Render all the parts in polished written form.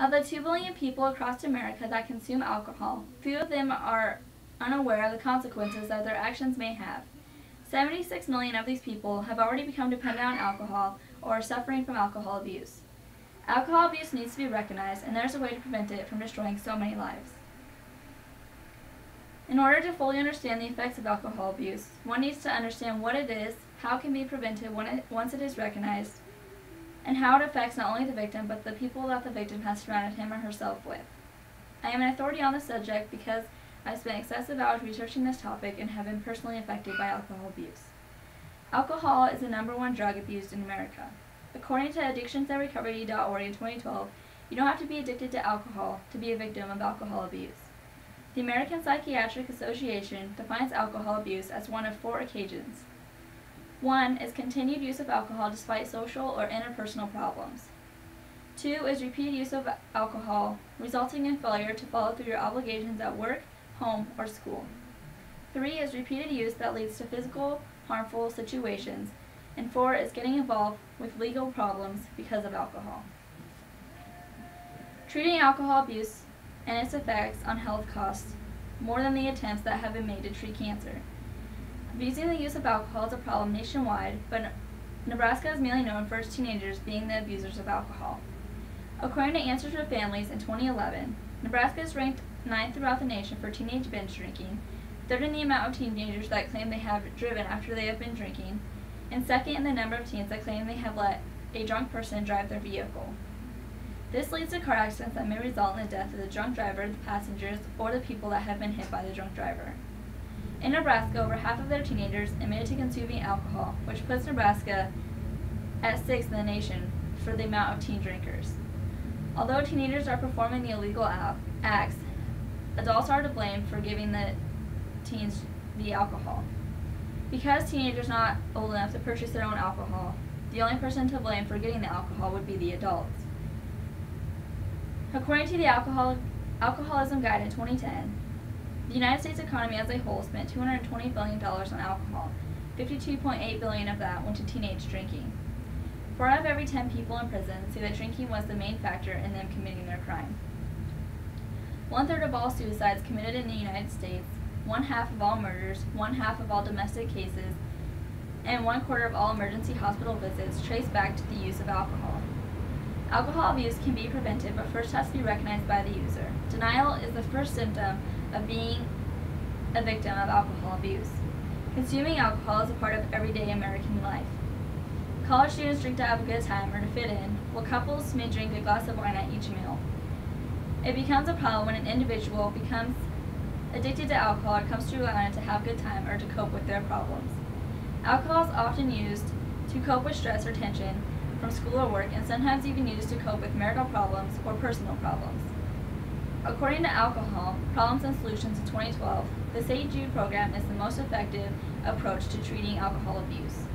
Of the 2 billion people across America that consume alcohol, few of them are unaware of the consequences that their actions may have. 76 million of these people have already become dependent on alcohol or are suffering from alcohol abuse. Alcohol abuse needs to be recognized, and there's a way to prevent it from destroying so many lives. In order to fully understand the effects of alcohol abuse, one needs to understand what it is, how it can be prevented once it is recognized, and how it affects not only the victim, but the people that the victim has surrounded him or herself with. I am an authority on this subject because I've spent excessive hours researching this topic and have been personally affected by alcohol abuse. Alcohol is the #1 drug abused in America. According to addictionsandrecovery.org in 2012, you don't have to be addicted to alcohol to be a victim of alcohol abuse. The American Psychiatric Association defines alcohol abuse as one of 4 occasions. 1 is continued use of alcohol despite social or interpersonal problems. 2 is repeated use of alcohol resulting in failure to follow through your obligations at work, home, or school. 3 is repeated use that leads to physical, harmful situations. And 4 is getting involved with legal problems because of alcohol. Treating alcohol abuse and its effects on health costs more than the attempts that have been made to treat cancer. Abusing the use of alcohol is a problem nationwide, but Nebraska is mainly known for its teenagers being the abusers of alcohol. According to Answers for Families in 2011, Nebraska is ranked 9th throughout the nation for teenage binge drinking, 3rd in the amount of teenagers that claim they have driven after they have been drinking, and 2nd in the number of teens that claim they have let a drunk person drive their vehicle. This leads to car accidents that may result in the death of the drunk driver, the passengers, or the people that have been hit by the drunk driver. In Nebraska, over half of their teenagers admitted to consuming alcohol, which puts Nebraska at 6th in the nation for the amount of teen drinkers. Although teenagers are performing the illegal acts, adults are to blame for giving the teens the alcohol. Because teenagers are not old enough to purchase their own alcohol, the only person to blame for getting the alcohol would be the adults. According to the Alcoholism Guide in 2010, the United States economy as a whole spent $220 billion on alcohol. 52.8 billion of that went to teenage drinking. 4 out of every 10 people in prison say that drinking was the main factor in them committing their crime. 1/3 of all suicides committed in the United States, 1/2 of all murders, 1/2 of all domestic cases, and 1/4 of all emergency hospital visits trace back to the use of alcohol. Alcohol abuse can be prevented, but first has to be recognized by the user. Denial is the first symptom of being a victim of alcohol abuse. Consuming alcohol is a part of everyday American life. College students drink to have a good time or to fit in, while couples may drink a glass of wine at each meal. It becomes a problem when an individual becomes addicted to alcohol or comes to rely on it to have a good time or to cope with their problems. Alcohol is often used to cope with stress or tension from school or work, and sometimes even used to cope with marital problems or personal problems. According to Alcohol Problems and Solutions in 2012, the St. Jude program is the most effective approach to treating alcohol abuse.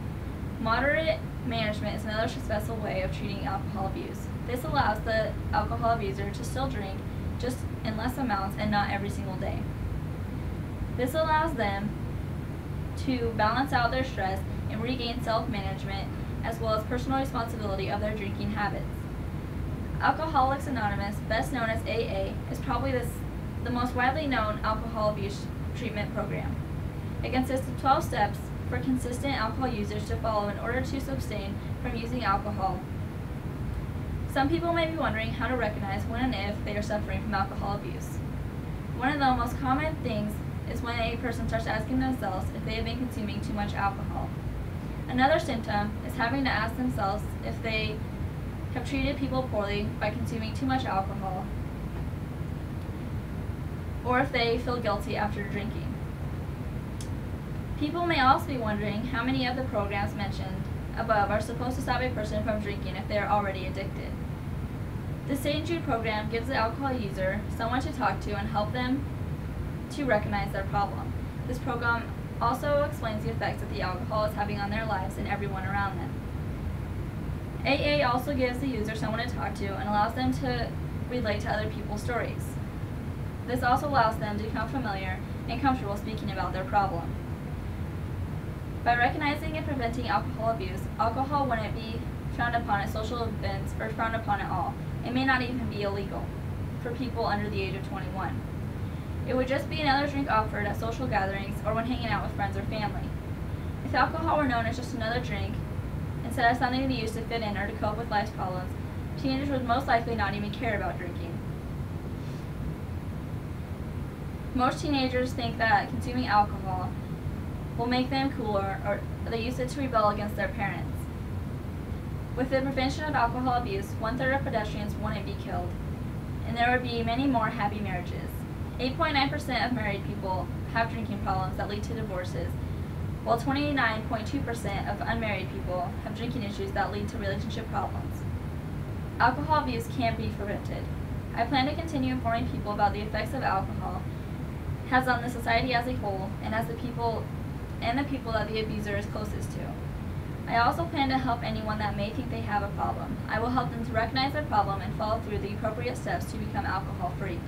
Moderate management is another successful way of treating alcohol abuse. This allows the alcohol abuser to still drink, just in less amounts and not every single day. This allows them to balance out their stress and regain self-management as well as personal responsibility of their drinking habits. Alcoholics Anonymous, best known as AA, is probably the most widely known alcohol abuse treatment program. It consists of 12 steps for consistent alcohol users to follow in order to abstain from using alcohol. Some people may be wondering how to recognize when and if they are suffering from alcohol abuse. One of the most common things is when a person starts asking themselves if they have been consuming too much alcohol. Another symptom is having to ask themselves if they have treated people poorly by consuming too much alcohol, or if they feel guilty after drinking. People may also be wondering how many of the programs mentioned above are supposed to stop a person from drinking if they are already addicted. The St. Jude program gives the alcohol user someone to talk to and help them to recognize their problem. This program also explains the effects that the alcohol is having on their lives and everyone around them. AA also gives the user someone to talk to and allows them to relate to other people's stories. This also allows them to become familiar and comfortable speaking about their problem. By recognizing and preventing alcohol abuse, alcohol wouldn't be frowned upon at social events or frowned upon at all. It may not even be illegal for people under the age of 21. It would just be another drink offered at social gatherings or when hanging out with friends or family. If alcohol were known as just another drink, instead of something to use to fit in or to cope with life's problems, teenagers would most likely not even care about drinking. Most teenagers think that consuming alcohol will make them cooler, or they use it to rebel against their parents. With the prevention of alcohol abuse, 1/3 of pedestrians wouldn't be killed, and there would be many more happy marriages. 8.9% of married people have drinking problems that lead to divorces, while 29.2% of unmarried people have drinking issues that lead to relationship problems. Alcohol abuse can be prevented. I plan to continue informing people about the effects of alcohol has on the society as a whole and the people that the abuser is closest to. I also plan to help anyone that may think they have a problem. I will help them to recognize their problem and follow through the appropriate steps to become alcohol-free.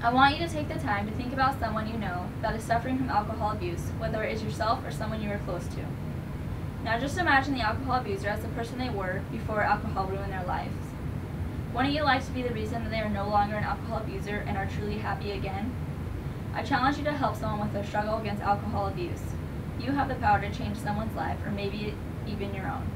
I want you to take the time to think about someone you know that is suffering from alcohol abuse, whether it is yourself or someone you are close to. Now just imagine the alcohol abuser as the person they were before alcohol ruined their lives. Wouldn't you like to be the reason that they are no longer an alcohol abuser and are truly happy again? I challenge you to help someone with their struggle against alcohol abuse. You have the power to change someone's life, or maybe even your own.